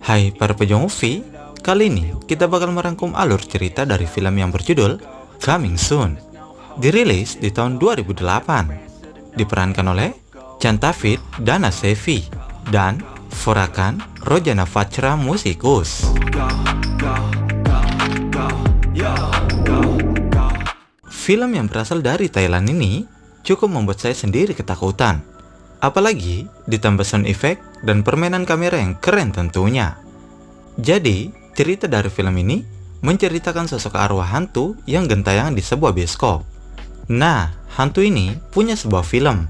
Hai para pejuang movie, kali ini kita bakal merangkum alur cerita dari film yang berjudul Coming Soon. Dirilis di tahun 2008, diperankan oleh Chan David Dana Sevi dan Forakan Rojana Fachra Musikus. Film yang berasal dari Thailand ini cukup membuat saya sendiri ketakutan. Apalagi ditambah sound effect dan permainan kamera yang keren tentunya. Jadi, cerita dari film ini menceritakan sosok arwah hantu yang gentayangan di sebuah bioskop. Nah, hantu ini punya sebuah film,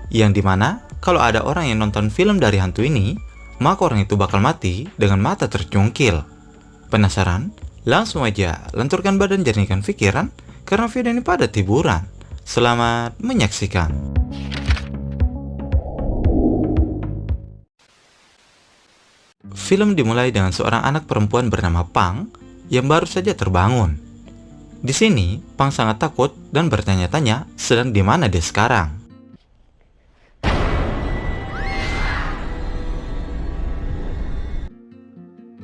yang dimana kalau ada orang yang nonton film dari hantu ini, maka orang itu bakal mati dengan mata tercungkil. Penasaran? Langsung aja lenturkan badan, jernihkan pikiran, karena video ini pada hiburan. Selamat menyaksikan. Film dimulai dengan seorang anak perempuan bernama Pang yang baru saja terbangun. Di sini, Pang sangat takut dan bertanya-tanya sedang di mana dia sekarang.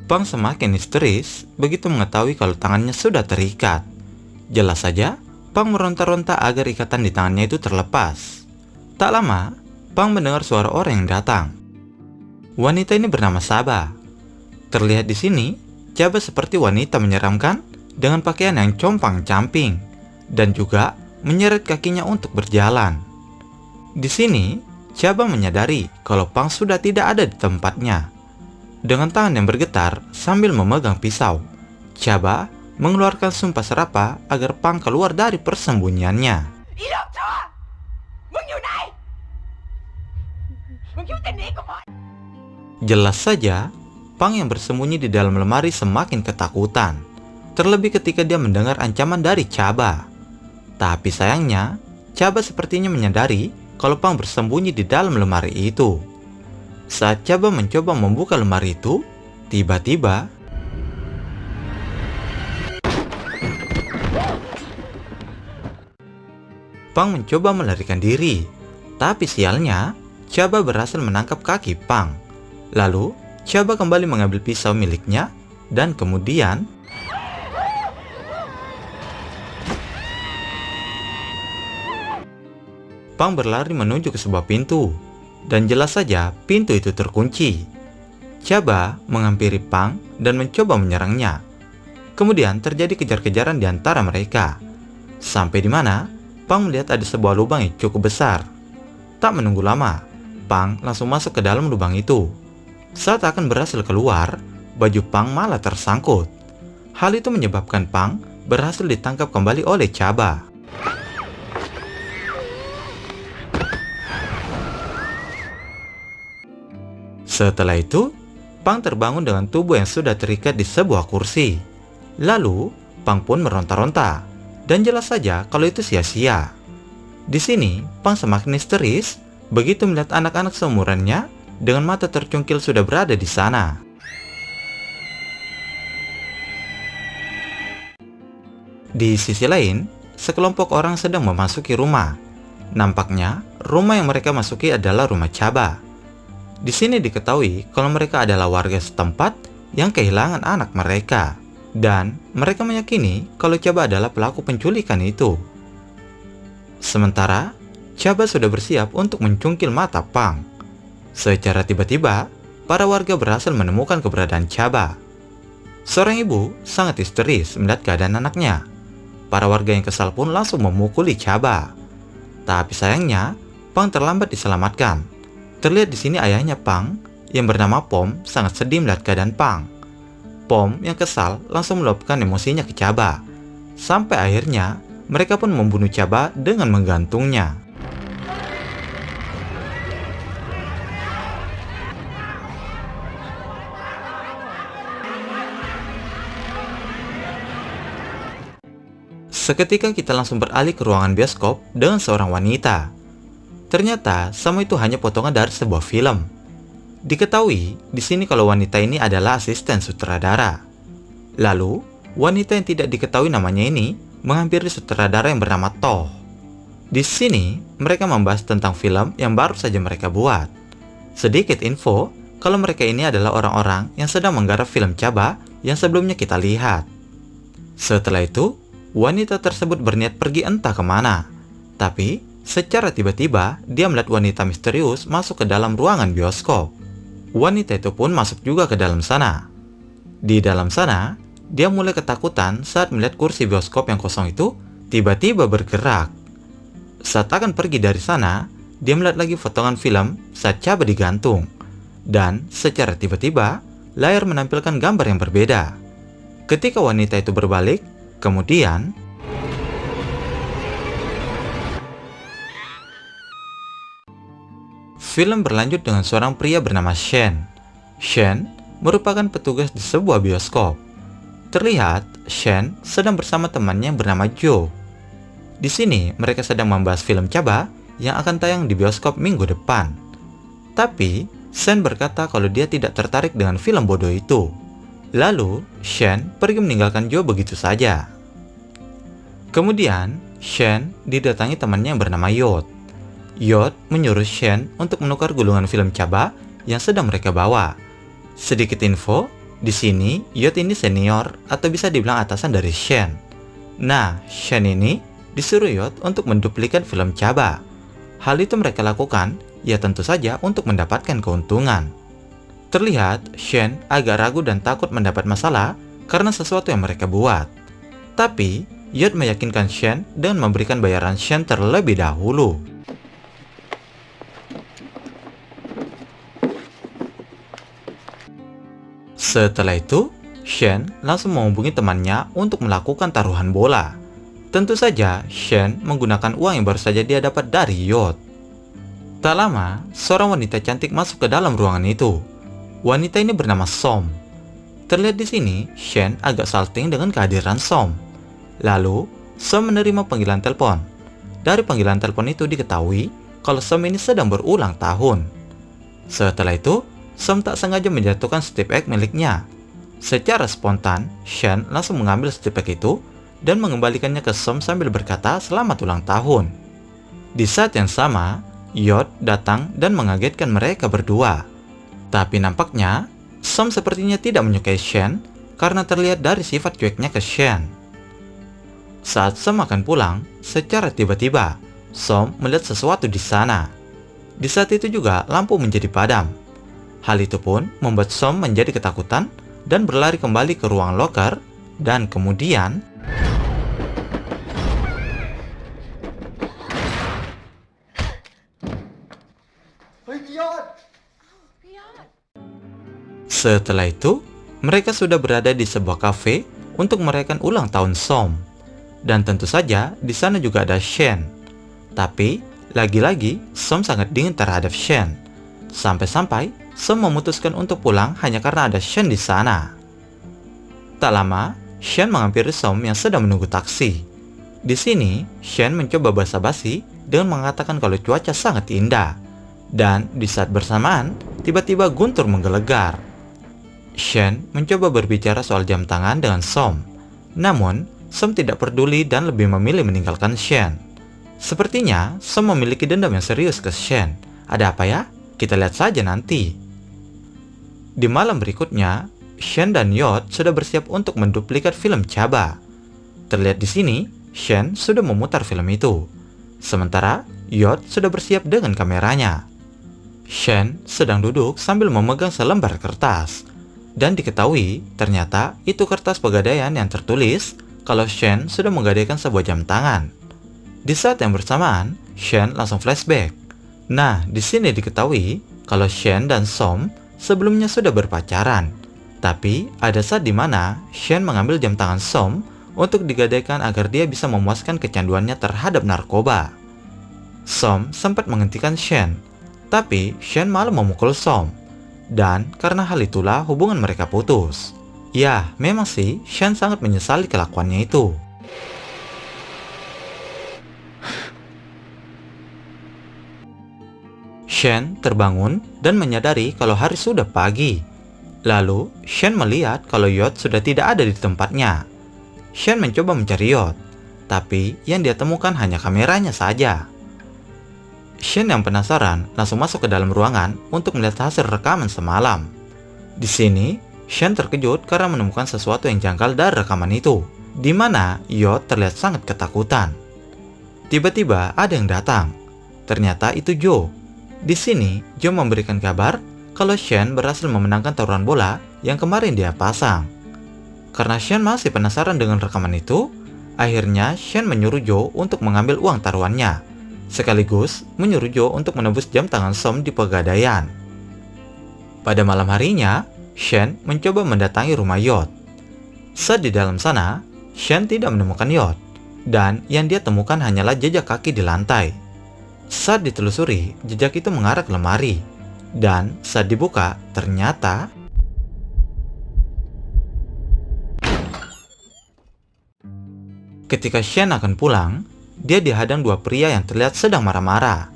Pang semakin histeris begitu mengetahui kalau tangannya sudah terikat. Jelas saja, Pang meronta-ronta agar ikatan di tangannya itu terlepas. Tak lama, Pang mendengar suara orang yang datang. Wanita ini bernama Saba. Terlihat di sini, Saba seperti wanita menyeramkan dengan pakaian yang compang-camping dan juga menyeret kakinya untuk berjalan. Di sini, Saba menyadari kalau Pang sudah tidak ada di tempatnya. Dengan tangan yang bergetar sambil memegang pisau, Saba mengeluarkan sumpah serapah agar Pang keluar dari persembunyiannya. Jelas saja, Pang yang bersembunyi di dalam lemari semakin ketakutan, terlebih ketika dia mendengar ancaman dari Saba. Tapi sayangnya, Saba sepertinya menyadari kalau Pang bersembunyi di dalam lemari itu. Saat Saba mencoba membuka lemari itu, tiba-tiba Pang mencoba melarikan diri, tapi sialnya, Saba berhasil menangkap kaki Pang. Lalu, Saba kembali mengambil pisau miliknya dan kemudian Pang berlari menuju ke sebuah pintu, dan jelas saja pintu itu terkunci. Saba menghampiri Pang dan mencoba menyerangnya. Kemudian terjadi kejar-kejaran di antara mereka, sampai di mana Pang melihat ada sebuah lubang yang cukup besar. Tak menunggu lama, Pang langsung masuk ke dalam lubang itu. Saat akan berhasil keluar, baju Pang malah tersangkut. Hal itu menyebabkan Pang berhasil ditangkap kembali oleh Saba. Setelah itu, Pang terbangun dengan tubuh yang sudah terikat di sebuah kursi. Lalu, Pang pun meronta-ronta, dan jelas saja kalau itu sia-sia. Di sini, Pang semakin histeris begitu melihat anak-anak seumurannya dengan mata tercungkil sudah berada di sana. Di sisi lain, sekelompok orang sedang memasuki rumah. Nampaknya, rumah yang mereka masuki adalah rumah Saba. Di sini diketahui kalau mereka adalah warga setempat yang kehilangan anak mereka, dan mereka meyakini kalau Saba adalah pelaku penculikan itu. Sementara, Saba sudah bersiap untuk mencungkil mata Pang. Secara tiba-tiba, para warga berhasil menemukan keberadaan Saba. Seorang ibu sangat histeris melihat keadaan anaknya. Para warga yang kesal pun langsung memukuli Saba. Tapi sayangnya, Pang terlambat diselamatkan. Terlihat di sini ayahnya Pang, yang bernama Pom, sangat sedih melihat keadaan Pang. Pom yang kesal langsung meluapkan emosinya ke Saba. Sampai akhirnya, mereka pun membunuh Saba dengan menggantungnya. Seketika kita langsung beralih ke ruangan bioskop dengan seorang wanita. Ternyata semua itu hanya potongan dari sebuah film. Diketahui di sini kalau wanita ini adalah asisten sutradara. Lalu, wanita yang tidak diketahui namanya ini menghampiri sutradara yang bernama Toh. Di sini, mereka membahas tentang film yang baru saja mereka buat. Sedikit info, kalau mereka ini adalah orang-orang yang sedang menggarap film Chaba yang sebelumnya kita lihat. Setelah itu, wanita tersebut berniat pergi entah kemana. Tapi, secara tiba-tiba, dia melihat wanita misterius masuk ke dalam ruangan bioskop. Wanita itu pun masuk juga ke dalam sana. Di dalam sana, dia mulai ketakutan saat melihat kursi bioskop yang kosong itu tiba-tiba bergerak. Saat akan pergi dari sana, dia melihat lagi potongan film saat Chaba digantung. Dan secara tiba-tiba, layar menampilkan gambar yang berbeda. Ketika wanita itu berbalik, kemudian film berlanjut dengan seorang pria bernama Shen. Shen merupakan petugas di sebuah bioskop. Terlihat Shen sedang bersama temannya yang bernama Joe. Di sini mereka sedang membahas film Chaba yang akan tayang di bioskop minggu depan. Tapi Shen berkata kalau dia tidak tertarik dengan film bodoh itu. Lalu Shen pergi meninggalkan Joe begitu saja. Kemudian Shen didatangi temannya yang bernama Yot. Yot menyuruh Shen untuk menukar gulungan film Chaba yang sedang mereka bawa. Sedikit info, di sini Yot ini senior atau bisa dibilang atasan dari Shen. Nah, Shen ini disuruh Yot untuk menduplikat film Chaba. Hal itu mereka lakukan, ya tentu saja untuk mendapatkan keuntungan. Terlihat Shen agak ragu dan takut mendapat masalah karena sesuatu yang mereka buat. Tapi, Yot meyakinkan Shen dengan memberikan bayaran Shen terlebih dahulu. Setelah itu, Shen langsung menghubungi temannya untuk melakukan taruhan bola. Tentu saja, Shen menggunakan uang yang baru saja dia dapat dari Yot. Tak lama, seorang wanita cantik masuk ke dalam ruangan itu. Wanita ini bernama Som. Terlihat di sini, Shen agak salting dengan kehadiran Som. Lalu, Som menerima panggilan telepon. Dari panggilan telepon itu diketahui kalau Som ini sedang berulang tahun. Setelah itu, Som tak sengaja menjatuhkan strip egg miliknya. Secara spontan, Shen langsung mengambil strip egg itu dan mengembalikannya ke Som sambil berkata selamat ulang tahun. Di saat yang sama, Yot datang dan mengagetkan mereka berdua. Tapi nampaknya, Som sepertinya tidak menyukai Shen karena terlihat dari sifat cueknya ke Shen. Saat Som akan pulang, secara tiba-tiba, Som melihat sesuatu di sana. Di saat itu juga lampu menjadi padam. Hal itu pun membuat Som menjadi ketakutan dan berlari kembali ke ruang loker dan kemudian setelah itu, mereka sudah berada di sebuah kafe untuk merayakan ulang tahun Som. Dan tentu saja di sana juga ada Shen. Tapi lagi-lagi Som sangat dingin terhadap Shen. Sampai-sampai Som memutuskan untuk pulang hanya karena ada Shen di sana. Tak lama, Shen menghampiri Som yang sedang menunggu taksi. Di sini, Shen mencoba basa-basi dengan mengatakan kalau cuaca sangat indah. Dan di saat bersamaan, tiba-tiba guntur menggelegar. Shen mencoba berbicara soal jam tangan dengan Som. Namun, Som tidak peduli dan lebih memilih meninggalkan Shen. Sepertinya, Som memiliki dendam yang serius ke Shen. Ada apa ya? Kita lihat saja nanti. Di malam berikutnya, Shen dan Yot sudah bersiap untuk menduplikat film Chaba. Terlihat di sini, Shen sudah memutar film itu. Sementara, Yot sudah bersiap dengan kameranya. Shen sedang duduk sambil memegang selembar kertas. Dan diketahui, ternyata itu kertas pegadaian yang tertulis kalau Shen sudah menggadaikan sebuah jam tangan. Di saat yang bersamaan, Shen langsung flashback. Nah, di sini diketahui kalau Shen dan Som sebelumnya sudah berpacaran. Tapi ada saat di mana Shen mengambil jam tangan Som untuk digadaikan agar dia bisa memuaskan kecanduannya terhadap narkoba. Som sempat menghentikan Shen, tapi Shen malah memukul Som. Dan karena hal itulah hubungan mereka putus. Ya, memang sih Shen sangat menyesali kelakuannya itu. Shen terbangun dan menyadari kalau hari sudah pagi. Lalu, Shen melihat kalau Yot sudah tidak ada di tempatnya. Shen mencoba mencari Yot, tapi yang dia temukan hanya kameranya saja. Shen yang penasaran langsung masuk ke dalam ruangan untuk melihat hasil rekaman semalam. Di sini, Shen terkejut karena menemukan sesuatu yang janggal dari rekaman itu, di mana Yod terlihat sangat ketakutan. Tiba-tiba ada yang datang. Ternyata itu Joe. Di sini, Joe memberikan kabar kalau Shen berhasil memenangkan taruhan bola yang kemarin dia pasang. Karena Shen masih penasaran dengan rekaman itu, akhirnya Shen menyuruh Joe untuk mengambil uang taruhannya, sekaligus menyuruh Joe untuk menebus jam tangan Som di Pegadaian. Pada malam harinya, Shen mencoba mendatangi rumah Yod. Saat di dalam sana, Shen tidak menemukan Yod, dan yang dia temukan hanyalah jejak kaki di lantai. Saat ditelusuri, jejak itu mengarah ke lemari, dan saat dibuka, ternyata ketika Shen akan pulang, dia dihadang dua pria yang terlihat sedang marah-marah.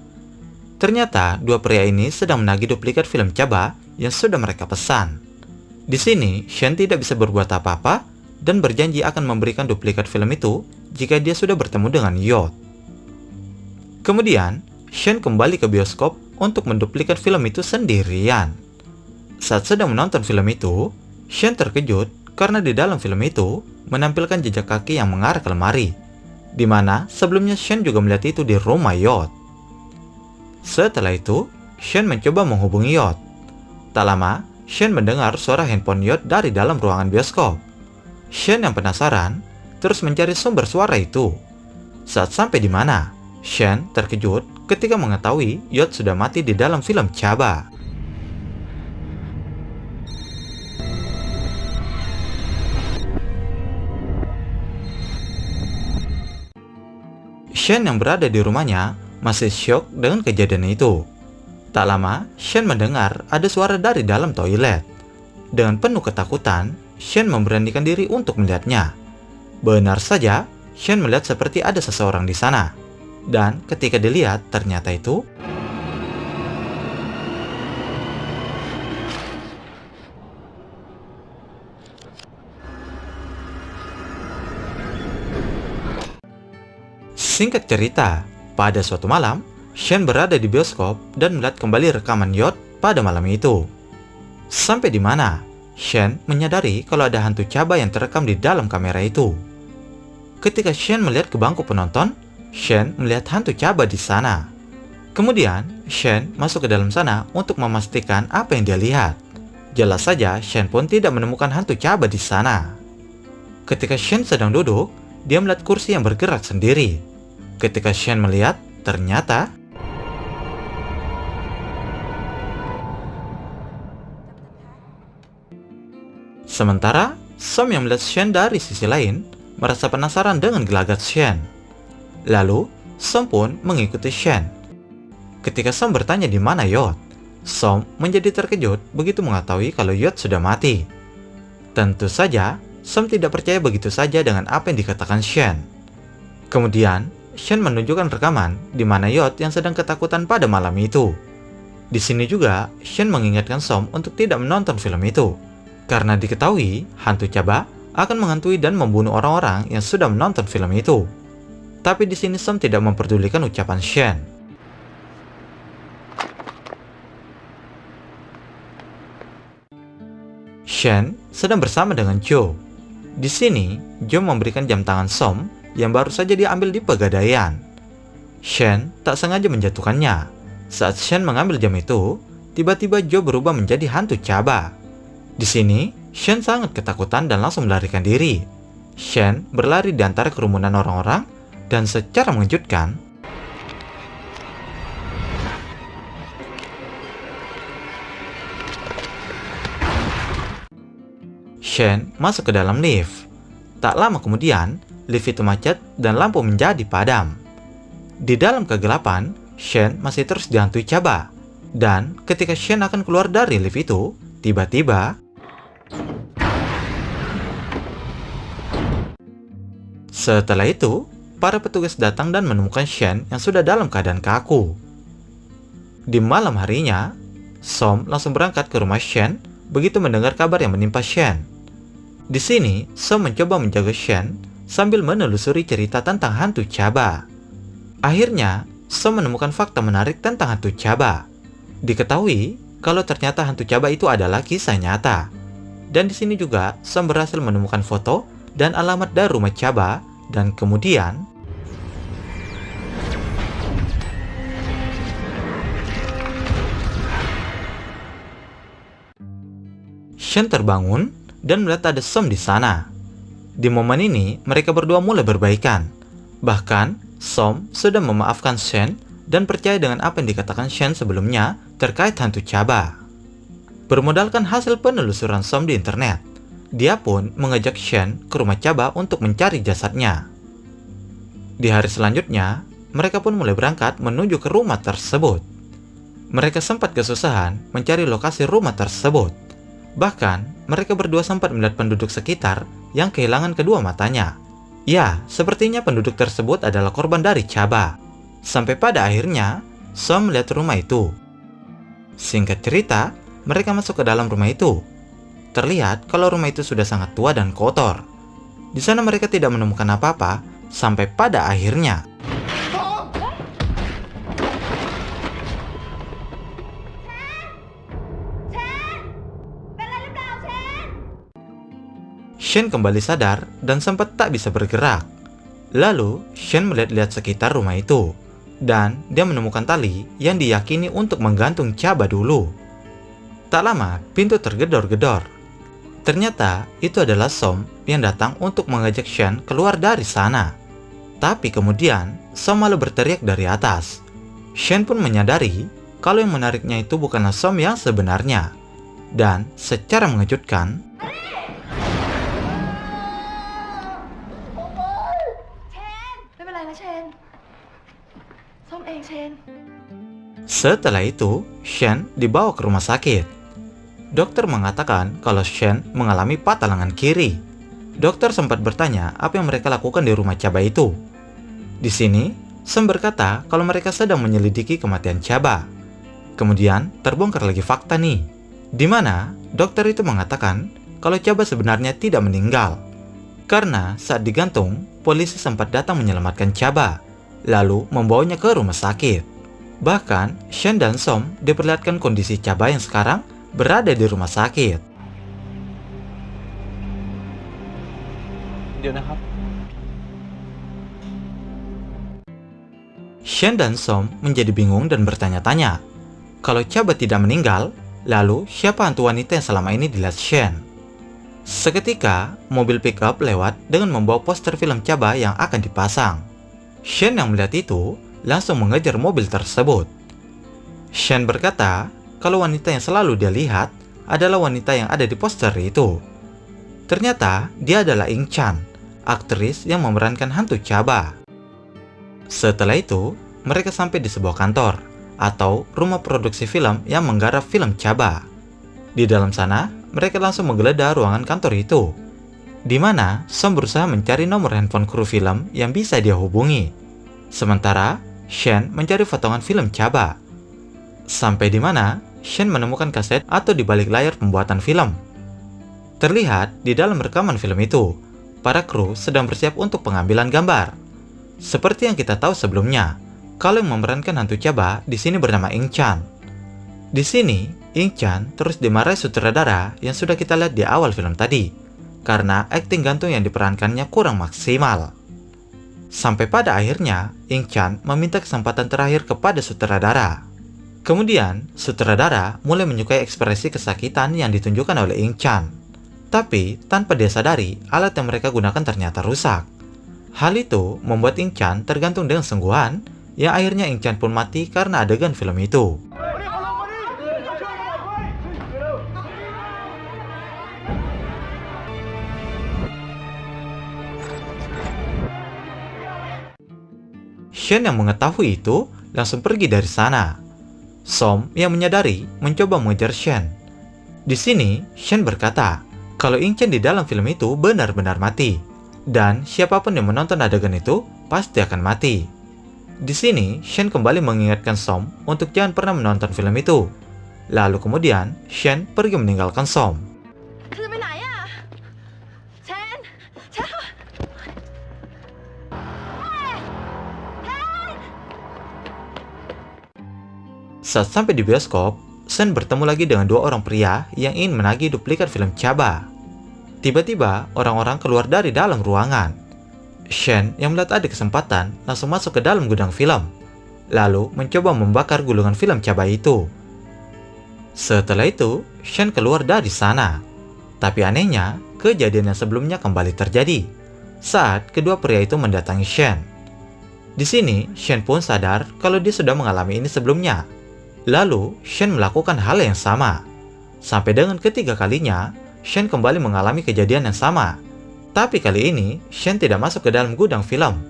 Ternyata dua pria ini sedang menagih duplikat film Chaba yang sudah mereka pesan. Di sini, Shen tidak bisa berbuat apa-apa dan berjanji akan memberikan duplikat film itu jika dia sudah bertemu dengan Yod. Kemudian, Shen kembali ke bioskop untuk menduplikat film itu sendirian. Saat sedang menonton film itu, Shen terkejut karena di dalam film itu menampilkan jejak kaki yang mengarah ke lemari, di mana sebelumnya Shen juga melihat itu di rumah Yod. Setelah itu, Shen mencoba menghubungi Yod. Tak lama, Shen mendengar suara handphone Yod dari dalam ruangan bioskop. Shen yang penasaran terus mencari sumber suara itu. Saat sampai di mana, Shen terkejut ketika mengetahui Yod sudah mati di dalam film Chaba. Shen yang berada di rumahnya masih syok dengan kejadian itu. Tak lama, Shen mendengar ada suara dari dalam toilet. Dengan penuh ketakutan, Shen memberanikan diri untuk melihatnya. Benar saja, Shen melihat seperti ada seseorang di sana. Dan ketika dilihat, ternyata itu singkat cerita, pada suatu malam, Shen berada di bioskop dan melihat kembali rekaman Yod pada malam itu. Sampai di mana, Shen menyadari kalau ada hantu Chaba yang terekam di dalam kamera itu. Ketika Shen melihat ke bangku penonton, Shen melihat hantu Chaba di sana. Kemudian, Shen masuk ke dalam sana untuk memastikan apa yang dia lihat. Jelas saja, Shen pun tidak menemukan hantu Chaba di sana. Ketika Shen sedang duduk, dia melihat kursi yang bergerak sendiri. Ketika Shen melihat, ternyata sementara Som yang melihat Shen dari sisi lain merasa penasaran dengan gelagat Shen. Lalu, Som pun mengikuti Shen. Ketika Som bertanya di mana Yod, Som menjadi terkejut begitu mengetahui kalau Yod sudah mati. Tentu saja, Som tidak percaya begitu saja dengan apa yang dikatakan Shen. Kemudian, Shen menunjukkan rekaman di mana Yod yang sedang ketakutan pada malam itu. Di sini juga, Shen mengingatkan Som untuk tidak menonton film itu, karena diketahui hantu Chaba akan menghantui dan membunuh orang-orang yang sudah menonton film itu. Tapi di sini Som tidak memperdulikan ucapan Shen. Shen sedang bersama dengan Joe. Di sini, Joe memberikan jam tangan Som yang baru saja diambil di Pegadaian. Shen tak sengaja menjatuhkannya. Saat Shen mengambil jam itu, tiba-tiba Joe berubah menjadi hantu Chaba. Di sini, Shen sangat ketakutan dan langsung melarikan diri. Shen berlari di antara kerumunan orang-orang dan secara mengejutkan, Shen masuk ke dalam lift. Tak lama kemudian, lift itu macet dan lampu menjadi padam. Di dalam kegelapan, Shen masih terus dihantui Chaba. Dan ketika Shen akan keluar dari lift itu, tiba-tiba setelah itu, para petugas datang dan menemukan Shen yang sudah dalam keadaan kaku. Di malam harinya, Som langsung berangkat ke rumah Shen begitu mendengar kabar yang menimpa Shen. Di sini, Som mencoba menjaga Shen sambil menelusuri cerita tentang hantu Chaba. Akhirnya, Som menemukan fakta menarik tentang hantu Chaba. Diketahui kalau ternyata hantu Chaba itu adalah kisah nyata. Dan di sini juga Som berhasil menemukan foto dan alamat dari rumah Chaba, dan kemudian Shen terbangun dan melihat ada Som di sana. Di momen ini, mereka berdua mulai berbaikan. Bahkan, Som sudah memaafkan Shen dan percaya dengan apa yang dikatakan Shen sebelumnya terkait hantu Chaba. Bermodalkan hasil penelusuran Som di internet, dia pun mengajak Shen ke rumah Chaba untuk mencari jasadnya. Di hari selanjutnya, mereka pun mulai berangkat menuju ke rumah tersebut. Mereka sempat kesusahan mencari lokasi rumah tersebut. Bahkan, mereka berdua sempat melihat penduduk sekitar yang kehilangan kedua matanya. Ya, sepertinya penduduk tersebut adalah korban dari Chaba. Sampai pada akhirnya, Som melihat rumah itu. Singkat cerita, mereka masuk ke dalam rumah itu. Terlihat kalau rumah itu sudah sangat tua dan kotor. Di sana mereka tidak menemukan apa-apa, sampai pada akhirnya Shen kembali sadar dan sempat tak bisa bergerak. Lalu, Shen melihat-lihat sekitar rumah itu, dan dia menemukan tali yang diyakini untuk menggantung Chaba dulu. Tak lama, pintu tergedor-gedor. Ternyata, itu adalah Som yang datang untuk mengajak Shen keluar dari sana. Tapi kemudian, Som malah berteriak dari atas. Shen pun menyadari kalau yang menariknya itu bukanlah Som yang sebenarnya. Dan secara mengejutkan, setelah itu, Shen dibawa ke rumah sakit. Dokter mengatakan kalau Shen mengalami patah lengan kiri. Dokter sempat bertanya apa yang mereka lakukan di rumah Chaba itu. Di sini, Som berkata kalau mereka sedang menyelidiki kematian Chaba. Kemudian, terbongkar lagi fakta nih, di mana dokter itu mengatakan kalau Chaba sebenarnya tidak meninggal. Karena saat digantung, polisi sempat datang menyelamatkan Chaba, lalu membawanya ke rumah sakit. Bahkan, Shen dan Som diperlihatkan kondisi Chaba yang sekarang berada di rumah sakit. Shen dan Som menjadi bingung dan bertanya-tanya, kalau Chaba tidak meninggal, lalu siapa hantu wanita yang selama ini dilihat Shen? Seketika, mobil pickup lewat dengan membawa poster film Chaba yang akan dipasang. Shen yang melihat itu langsung mengejar mobil tersebut. Shen berkata kalau wanita yang selalu dia lihat adalah wanita yang ada di poster itu. Ternyata dia adalah Ying Chan, aktris yang memerankan hantu Chaba. Setelah itu, mereka sampai di sebuah kantor atau rumah produksi film yang menggarap film Chaba. Di dalam sana, mereka langsung menggeledah ruangan kantor itu, di mana Som berusaha mencari nomor handphone kru film yang bisa dia hubungi. Sementara Shen mencari potongan film Chaba. Sampai di mana Shen menemukan kaset atau di balik layar pembuatan film. Terlihat di dalam rekaman film itu, para kru sedang bersiap untuk pengambilan gambar. Seperti yang kita tahu sebelumnya, kalau yang memerankan hantu Chaba di sini bernama Ying Chan. Di sini, Ying Chan terus dimarahi sutradara yang sudah kita lihat di awal film tadi, karena akting gantung yang diperankannya kurang maksimal. Sampai pada akhirnya, Ying Chan meminta kesempatan terakhir kepada sutradara. Kemudian, sutradara mulai menyukai ekspresi kesakitan yang ditunjukkan oleh Ying Chan. Tapi, tanpa dia sadari, alat yang mereka gunakan ternyata rusak. Hal itu membuat Ying Chan tergantung dengan sungguhan, yang akhirnya Ying Chan pun mati karena adegan film itu. Shen yang mengetahui itu langsung pergi dari sana. Som yang menyadari mencoba mengejar Shen. Di sini, Shen berkata kalau Ying Chan di dalam film itu benar-benar mati, dan siapapun yang menonton adegan itu pasti akan mati. Di sini, Shen kembali mengingatkan Som untuk jangan pernah menonton film itu. Lalu kemudian, Shen pergi meninggalkan Som. Saat sampai di bioskop, Shen bertemu lagi dengan dua orang pria yang ingin menagih duplikat film Chaba. Tiba-tiba, orang-orang keluar dari dalam ruangan. Shen yang melihat ada kesempatan langsung masuk ke dalam gudang film, lalu mencoba membakar gulungan film Chaba itu. Setelah itu, Shen keluar dari sana. Tapi anehnya, kejadian yang sebelumnya kembali terjadi saat kedua pria itu mendatangi Shen. Di sini, Shen pun sadar kalau dia sudah mengalami ini sebelumnya. Lalu, Shen melakukan hal yang sama. Sampai dengan ketiga kalinya, Shen kembali mengalami kejadian yang sama. Tapi kali ini, Shen tidak masuk ke dalam gudang film.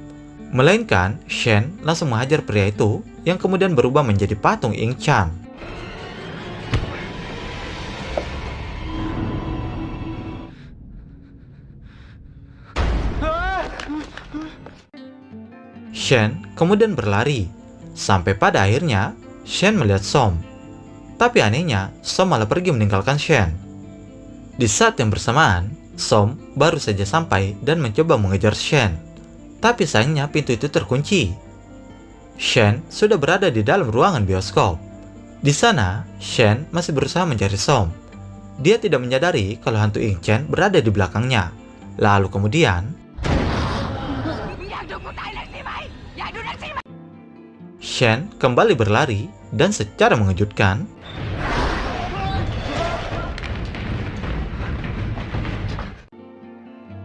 Melainkan, Shen langsung menghajar pria itu yang kemudian berubah menjadi patung Ing Chan. Shen kemudian berlari. Sampai pada akhirnya, Shen melihat Som. Tapi anehnya, Som malah pergi meninggalkan Shen. Di saat yang bersamaan, Som baru saja sampai dan mencoba mengejar Shen. Tapi sayangnya pintu itu terkunci. Shen sudah berada di dalam ruangan bioskop. Di sana, Shen masih berusaha mencari Som. Dia tidak menyadari kalau hantu Ing Chen berada di belakangnya. Lalu kemudian, Shen kembali berlari dan secara mengejutkan,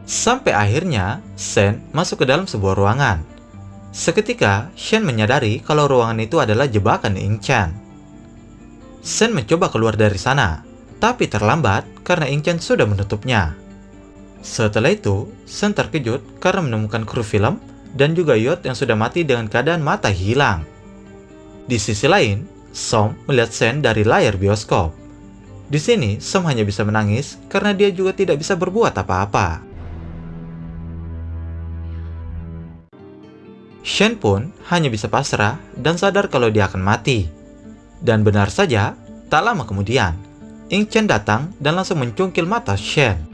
sampai akhirnya Shen masuk ke dalam sebuah ruangan. Seketika, Shen menyadari kalau ruangan itu adalah jebakan Ing Chen. Shen mencoba keluar dari sana, tapi terlambat karena Ing Chen sudah menutupnya. Setelah itu, Shen terkejut karena menemukan kru film dan juga Yot yang sudah mati dengan keadaan mata hilang. Di sisi lain, Som melihat Shen dari layar bioskop. Di sini, Som hanya bisa menangis karena dia juga tidak bisa berbuat apa-apa. Shen pun hanya bisa pasrah dan sadar kalau dia akan mati. Dan benar saja, tak lama kemudian, Ing Chen datang dan langsung mencungkil mata Shen.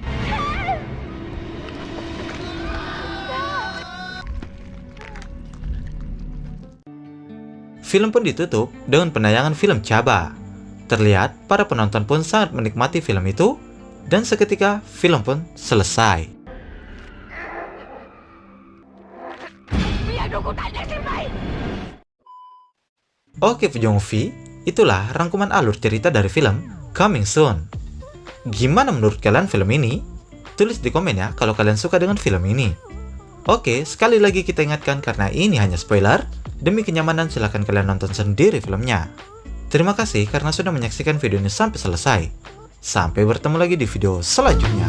Film pun ditutup dengan penayangan film Chaba. Terlihat para penonton pun sangat menikmati film itu, dan seketika film pun selesai. Oke Pujongvi, itulah rangkuman alur cerita dari film Coming Soon. Gimana menurut kalian film ini? Tulis di komen ya kalau kalian suka dengan film ini. Oke, sekali lagi kita ingatkan karena ini hanya spoiler. Demi kenyamanan silahkan kalian nonton sendiri filmnya. Terima kasih karena sudah menyaksikan video ini sampai selesai. Sampai bertemu lagi di video selanjutnya.